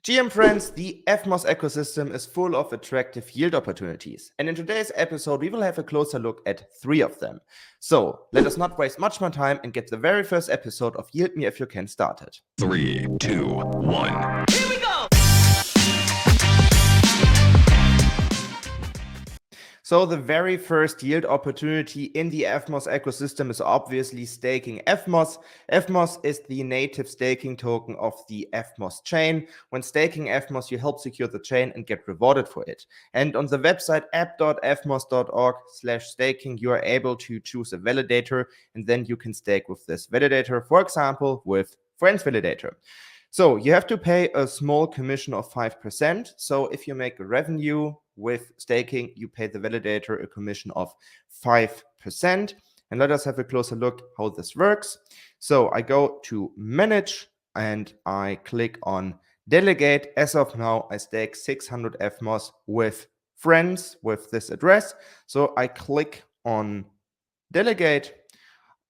GM friends, the Evmos ecosystem is full of attractive yield opportunities, and in today's episode we will have a closer look at 3 of them. So let us not waste much more time and get the very first episode of Yield Me If You Can started. 3, 2, 1. Here we go! So the very first yield opportunity in the Evmos ecosystem is obviously staking Evmos. Evmos is the native staking token of the Evmos chain. When staking Evmos, you help secure the chain and get rewarded for it. And on the website app.evmos.org/staking, you are able to choose a validator, and then you can stake with this validator, for example, with FRENS VALIDATOR. So you have to pay a small commission of 5%. So if you make a revenue with staking, you pay the validator a commission of 5%. And let us have a closer look how this works. So I go to manage and I click on delegate. As of now, I stake 600 Evmos with friends with this address. So I click on delegate.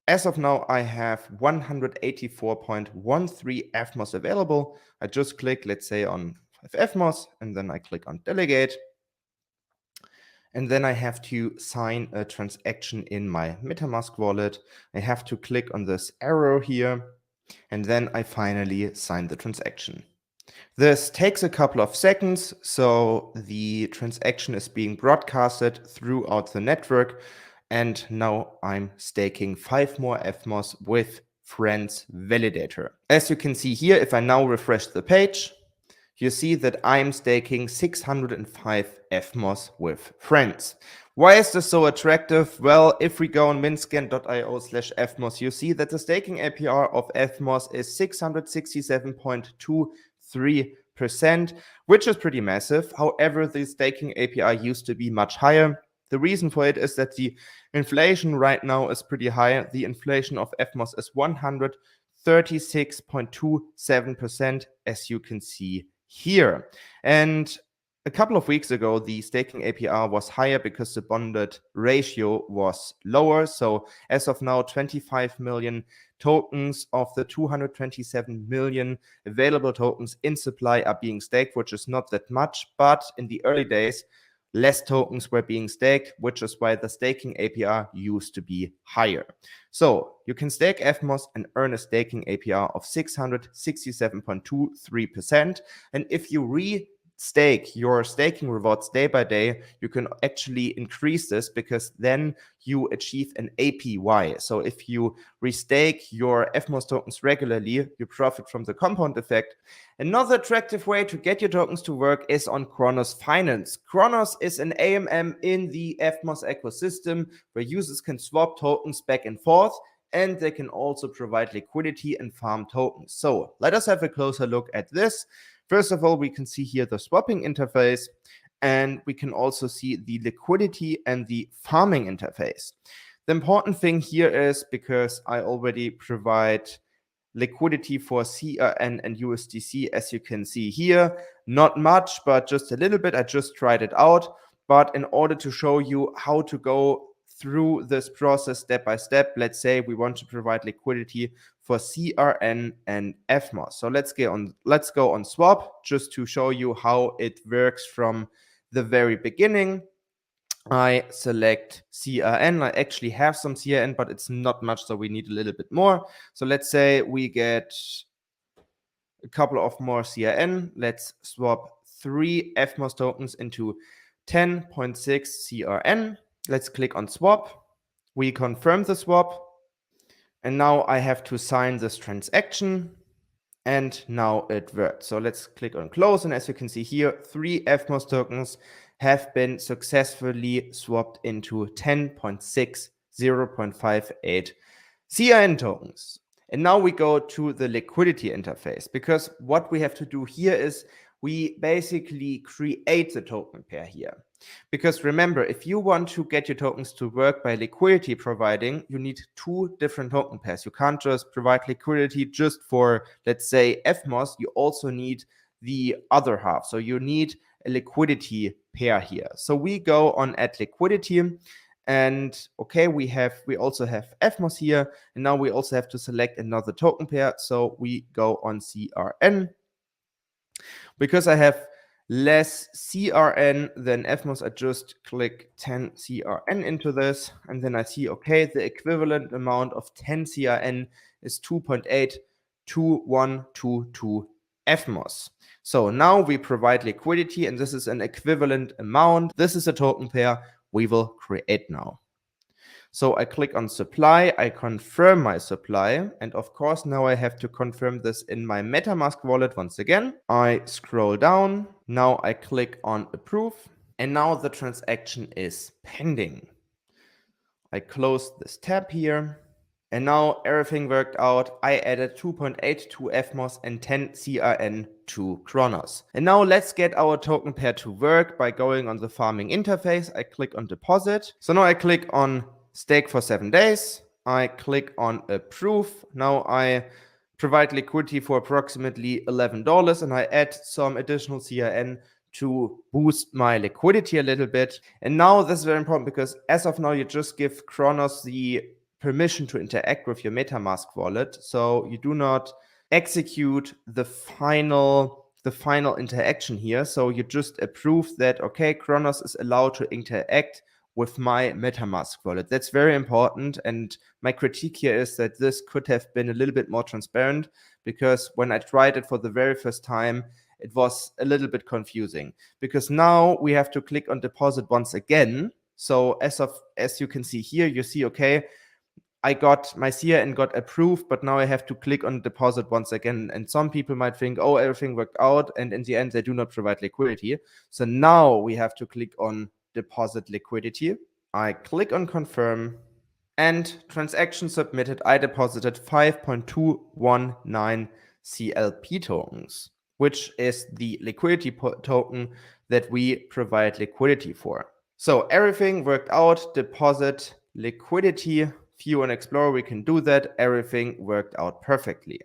As of now, I have 184.13 Evmos available. I just click, let's say, on 5 Evmos, and then I click on delegate. And then I have to sign a transaction in my MetaMask wallet. I have to click on this arrow here, and then I finally sign the transaction. This takes a couple of seconds, so the transaction is being broadcasted throughout the network. And now I'm staking 5 more Evmos with FRENS VALIDATOR. As you can see here, if I now refresh the page, you see that I'm staking 605 Evmos with friends. Why is this so attractive? Well, if we go on minscan.io/Evmos, you see that the staking APR of Evmos is 667.23%, which is pretty massive. However, the staking APR used to be much higher. The reason for it is that the inflation right now is pretty high. The inflation of Evmos is 136.27%, as you can see here. And a couple of weeks ago, the staking APR was higher because the bonded ratio was lower. So as of now, 25 million tokens of the 227 million available tokens in supply are being staked, which is not that much. But in the early days, less tokens were being staked, which is why the staking APR used to be higher. So you can stake Evmos and earn a staking APR of 667.23%. And if you restake your staking rewards day by day, you can actually increase this because then you achieve an APY. So if you restake your Evmos tokens regularly, you profit from the compound effect. Another attractive way to get your tokens to work is on Cronus Finance. Cronus is an AMM in the Evmos ecosystem where users can swap tokens back and forth, and they can also provide liquidity and farm tokens. So let us have a closer look at this. First of all, we can see here the swapping interface, and we can also see the liquidity and the farming interface. The important thing here is, because I already provide liquidity for CRN and USDC, as you can see here, not much, but just a little bit. I just tried it out. But in order to show you how to go through this process step by step, let's say we want to provide liquidity for CRN and Evmos. So let's go on swap just to show you how it works from the very beginning. I select CRN. I actually have some CRN, but it's not much, so we need a little bit more. So let's say we get a couple of more CRN. Let's swap 3 Evmos tokens into 10.6 CRN. Let's click on swap. We confirm the swap. And now I have to sign this transaction. And now it worked. So let's click on close. And as you can see here, 3 Evmos tokens have been successfully swapped into 10.6 0.58 CRN tokens. And now we go to the liquidity interface, because what we have to do here is we basically create the token pair here. Because remember, if you want to get your tokens to work by liquidity providing, you need 2 different token pairs. You can't just provide liquidity just for, let's say, Evmos. You also need the other half. So you need a liquidity pair here. So we go on add liquidity, and okay, we also have Evmos here, and now we also have to select another token pair. So we go on CRN. Because I have less CRN than Evmos, I just click 10 CRN into this, and then I see, okay, the equivalent amount of 10 CRN is 2.82122 Evmos. So now we provide liquidity, and this is an equivalent amount. This is a token pair we will create now. So I click on supply, I confirm my supply, and of course now I have to confirm this in my MetaMask wallet once again. I scroll down, now I click on approve, and now the transaction is pending. I close this tab here, and now everything worked out. I added 2.82 Evmos and 10 CRN to Cronus. And now let's get our token pair to work by going on the farming interface. I click on deposit. So now I click on stake for 7 days. I click on approve. Now I provide liquidity for approximately $11 and I add some additional CRN to boost my liquidity a little bit. And now this is very important because as of now, you just give Cronus the permission to interact with your MetaMask wallet. So you do not execute the final interaction here. So you just approve that, okay, Cronus is allowed to interact with my MetaMask wallet. That's very important. And my critique here is that this could have been a little bit more transparent, because when I tried it for the very first time, it was a little bit confusing, because now we have to click on deposit once again. So as you can see here, you see, okay, I got my CRN got approved, but now I have to click on deposit once again. And some people might think, oh, everything worked out. And in the end, they do not provide liquidity. So now we have to click on deposit liquidity. I click on confirm and transaction submitted. I deposited 5.219 CLP tokens, which is the liquidity token that we provide liquidity for. So everything worked out, deposit, liquidity, view and explore, we can do that. Everything worked out perfectly.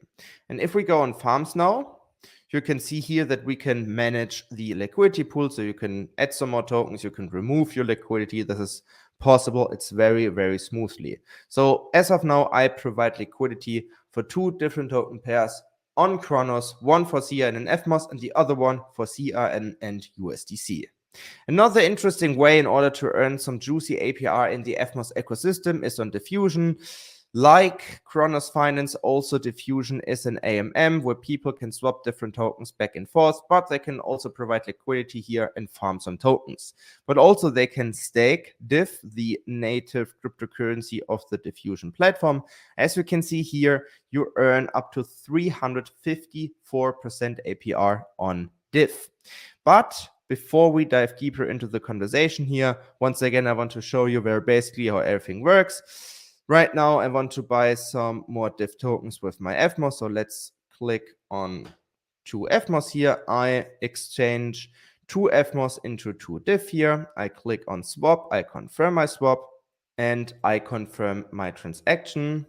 And if we go on farms now, you can see here that we can manage the liquidity pool. So you can add some more tokens, you can remove your liquidity. This is possible. It's very, very smoothly. So as of now, I provide liquidity for 2 different token pairs on Cronus, one for CRN and Evmos and the other one for CRN and USDC. Another interesting way in order to earn some juicy APR in the Evmos ecosystem is on Diffusion. Like Cronus Finance, also Diffusion is an AMM where people can swap different tokens back and forth, but they can also provide liquidity here and farm some tokens. But also they can stake DIFF, the native cryptocurrency of the Diffusion platform. As you can see here, you earn up to 354% APR on DIFF. But before we dive deeper into the conversation here, once again, I want to show you very basically how everything works. Right now, I want to buy some more DIFF tokens with my Evmos. So let's click on 2 Evmos here. I exchange 2 Evmos into 2 DIFF here. I click on swap. I confirm my swap and I confirm my transaction.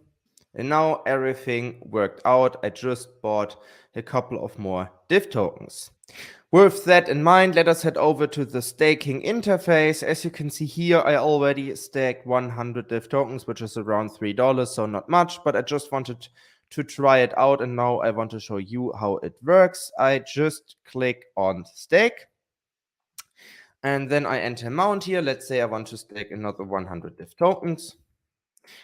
And now everything worked out. I just bought a couple of more DIFF tokens. With that in mind, let us head over to the staking interface. As you can see here, I already staked 100 DIFF tokens, which is around $3, so not much, but I just wanted to try it out, and now I want to show you how it works. I just click on stake, and then I enter amount here. Let's say I want to stake another 100 DIFF tokens.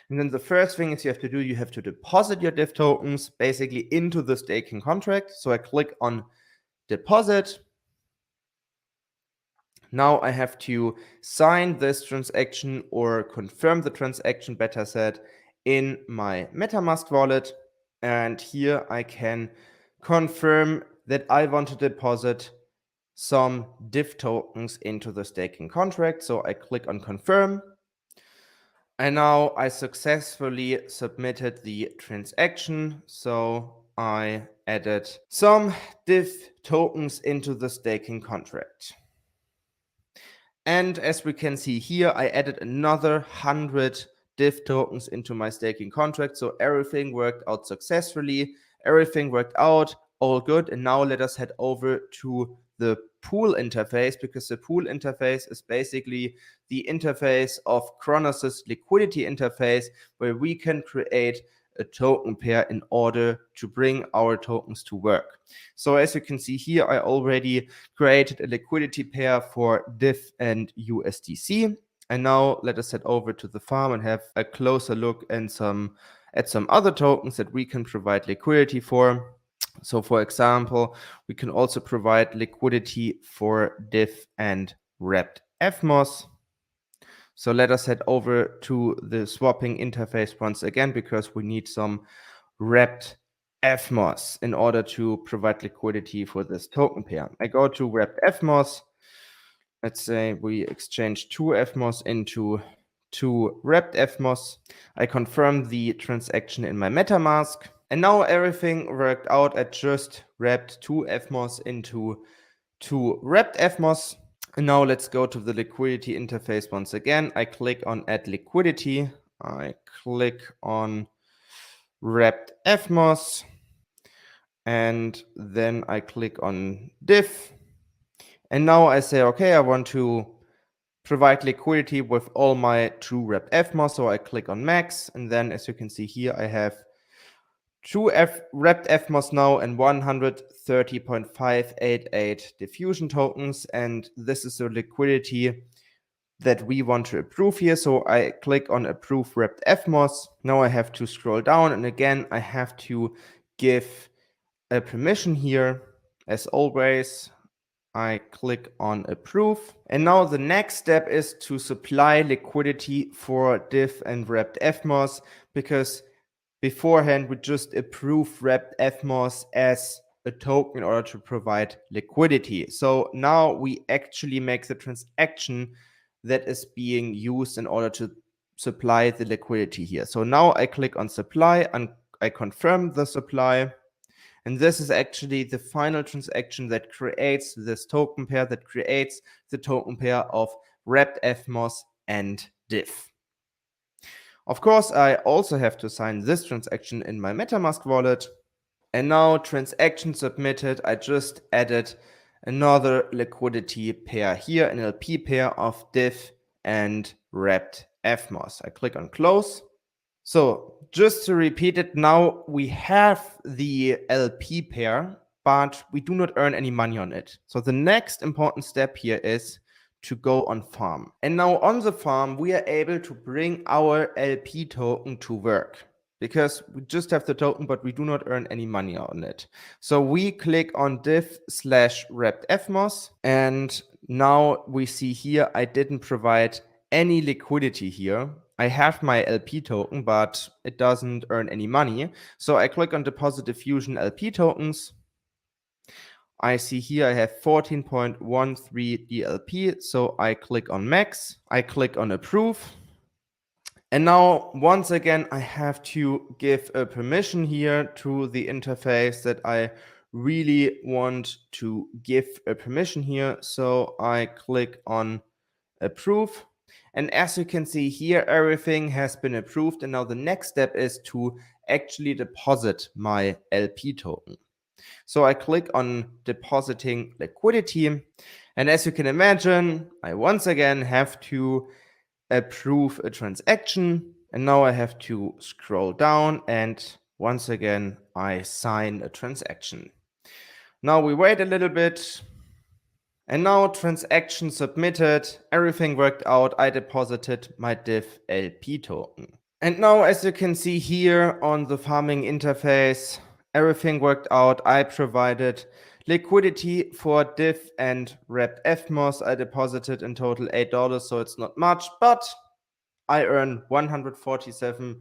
And then the first thing is you have to do, you have to deposit your DIFF tokens basically into the staking contract. So I click on deposit. Now I have to sign this transaction or confirm the transaction, better said, in my MetaMask wallet. And here I can confirm that I want to deposit some DIFF tokens into the staking contract. So I click on confirm. And now I successfully submitted the transaction. So I added some DIFF tokens into the staking contract. And as we can see here, I added another 100 DIFF tokens into my staking contract. So everything worked out successfully. Everything worked out, all good. And now let us head over to the pool interface, because the pool interface is basically the interface of Cronus's liquidity interface, where we can create a token pair in order to bring our tokens to work. So as you can see here, I already created a liquidity pair for DIFF and USDC. And now let us head over to the farm and have a closer look at some other tokens that we can provide liquidity for. So for example, we can also provide liquidity for DIFF and wrapped Evmos. So let us head over to the swapping interface once again, because we need some wrapped Evmos in order to provide liquidity for this token pair. I go to wrapped Evmos. Let's say we exchange 2 Evmos into 2 wrapped Evmos. I confirm the transaction in my MetaMask. And now everything worked out. I just wrapped 2 Evmos into 2 wrapped Evmos. And now let's go to the liquidity interface once again. I click on add liquidity. I click on wrapped Evmos. And then I click on diff. And now I say, okay, I want to provide liquidity with all my 2 wrapped Evmos. So I click on max. And then as you can see here, I have 2 wrapped Evmos now and 130.588 diffusion tokens. And this is the liquidity that we want to approve here. So I click on approve wrapped Evmos. Now I have to scroll down. And again, I have to give a permission here. As always, I click on approve. And now the next step is to supply liquidity for diff and wrapped Evmos, because beforehand we just approved wrapped Evmos as a token in order to provide liquidity. So now we actually make the transaction that is being used in order to supply the liquidity here. So now I click on supply and I confirm the supply. And this is actually the final transaction that creates this token pair, that creates the token pair of wrapped Evmos and diff. Of course, I also have to sign this transaction in my MetaMask wallet. And now transaction submitted. I just added another liquidity pair here, an LP pair of diff and wrapped Evmos. I click on close. So just to repeat it, now we have the LP pair, but we do not earn any money on it. So the next important step here is to go on farm. And now on the farm, we are able to bring our LP token to work, because we just have the token, but we do not earn any money on it. So we click on diff/wrapped Evmos. And now we see here, I didn't provide any liquidity here. I have my LP token, but it doesn't earn any money. So I click on deposit diffusion LP tokens. I see here I have 14.13 DLP. So I click on max. I click on approve. And now once again, I have to give a permission here to the interface that I really want to give a permission here. So I click on approve. And as you can see here, everything has been approved. And now the next step is to actually deposit my LP token. So I click on depositing liquidity. And as you can imagine, I once again have to approve a transaction. And now I have to scroll down. And once again, I sign a transaction. Now we wait a little bit. And now transaction submitted, everything worked out, I deposited my diff LP token. And now as you can see here on the farming interface, everything worked out. I provided liquidity for diff and wrapped Evmos. I deposited in total $8, so it's not much, but I earn 147%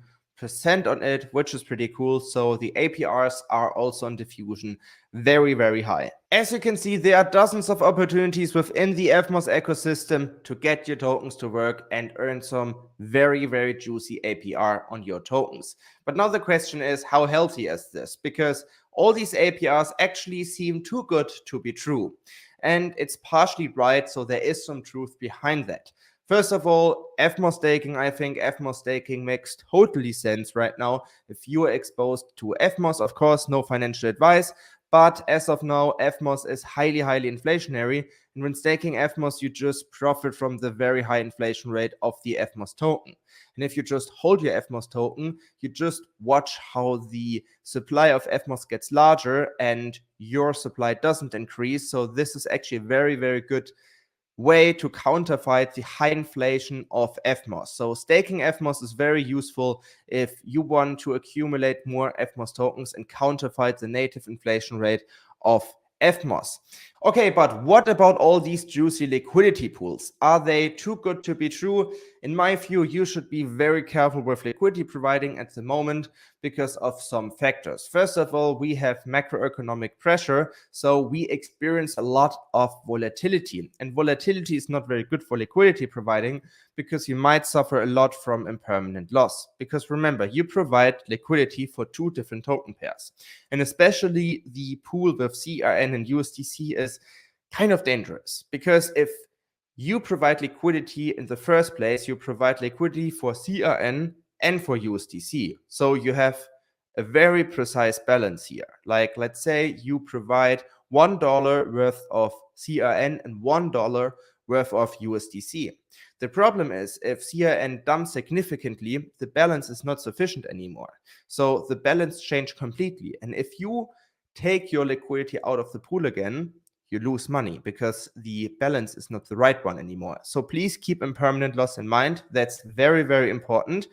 on it, which is pretty cool. So the APRs are also on Diffusion very, very high. As you can see, there are dozens of opportunities within the Evmos ecosystem to get your tokens to work and earn some very, very juicy APR on your tokens. But now the question is, how healthy is this? Because all these APRs actually seem too good to be true. And it's partially right, so there is some truth behind that. First of all, Evmos staking, I think Evmos staking makes totally sense right now. If you are exposed to Evmos, of course, no financial advice, But as of now, Evmos is highly, highly inflationary. And when staking Evmos, you just profit from the very high inflation rate of the Evmos token. And if you just hold your Evmos token, you just watch how the supply of Evmos gets larger and your supply doesn't increase. So this is actually a very, very good way to counterfight the high inflation of Evmos. So staking Evmos is very useful if you want to accumulate more Evmos tokens and counterfight the native inflation rate of Evmos. Okay, but what about all these juicy liquidity pools? Are they too good to be true? In my view, you should be very careful with liquidity providing at the moment because of some factors. First of all, we have macroeconomic pressure, so we experience a lot of volatility. And volatility is not very good for liquidity providing because you might suffer a lot from impermanent loss. Because remember, you provide liquidity for two different token pairs. And especially the pool with CRN and USDC is kind of dangerous because if you provide liquidity in the first place, you provide liquidity for CRN and for USDC. So you have a very precise balance here. Like, let's say you provide $1 worth of CRN and $1 worth of USDC. The problem is if CRN dumps significantly, the balance is not sufficient anymore. So the balance changed completely. And if you take your liquidity out of the pool again, you lose money because the balance is not the right one anymore. So please keep impermanent loss in mind. That's very, very important.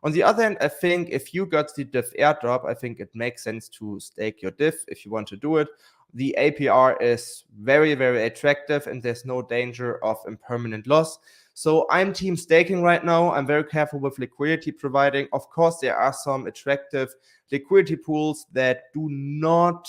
On the other hand, I think if you got the DIFF airdrop, I think it makes sense to stake your DIFF if you want to do it. The APR is very, very attractive and there's no danger of impermanent loss. So I'm team staking right now. I'm very careful with liquidity providing. Of course, there are some attractive liquidity pools that do not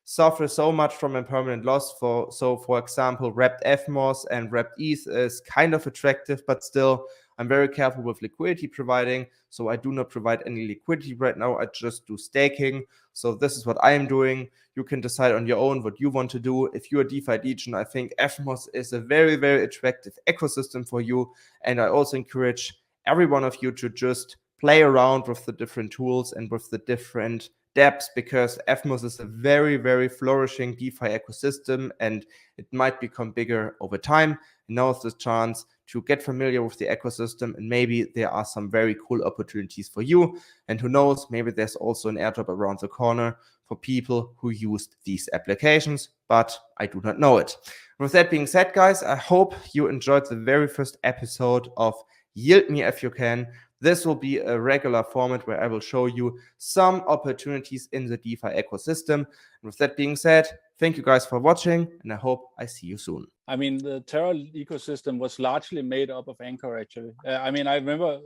suffer so much from impermanent loss. So for example, wrapped Evmos and wrapped ETH is kind of attractive, but still I'm very careful with liquidity providing. So I do not provide any liquidity right now. I just do staking. So this is what I am doing. You can decide on your own what you want to do. If you're a DeFi Legion, I think Evmos is a very, very attractive ecosystem for you. And I also encourage every one of you to just play around with the different tools and with the different dApps, because Evmos is a very, very flourishing DeFi ecosystem and it might become bigger over time. And now is the chance to get familiar with the ecosystem and maybe there are some very cool opportunities for you. And who knows, maybe there's also an airdrop around the corner for people who used these applications, but I do not know it. With that being said, guys, I hope you enjoyed the very first episode of Yield Me If You Can. This will be a regular format where I will show you some opportunities in the DeFi ecosystem. And with that being said, thank you guys for watching, and I hope I see you soon. I mean, the Terra ecosystem was largely made up of Anchor, actually. I mean, I remember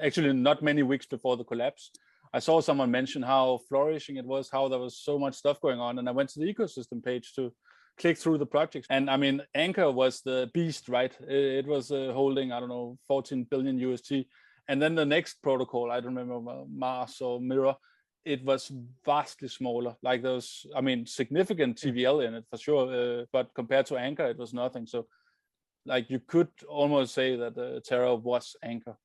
actually not many weeks before the collapse, I saw someone mention how flourishing it was, how there was so much stuff going on. And I went to the ecosystem page to click through the projects. And I mean, Anchor was the beast, right? It was holding, I don't know, 14 billion USD. And then the next protocol, I don't remember, Mars or Mirror, it was vastly smaller. Like there was, I mean, significant TVL in it for sure, but compared to Anchor, it was nothing. So like you could almost say that Terra was Anchor.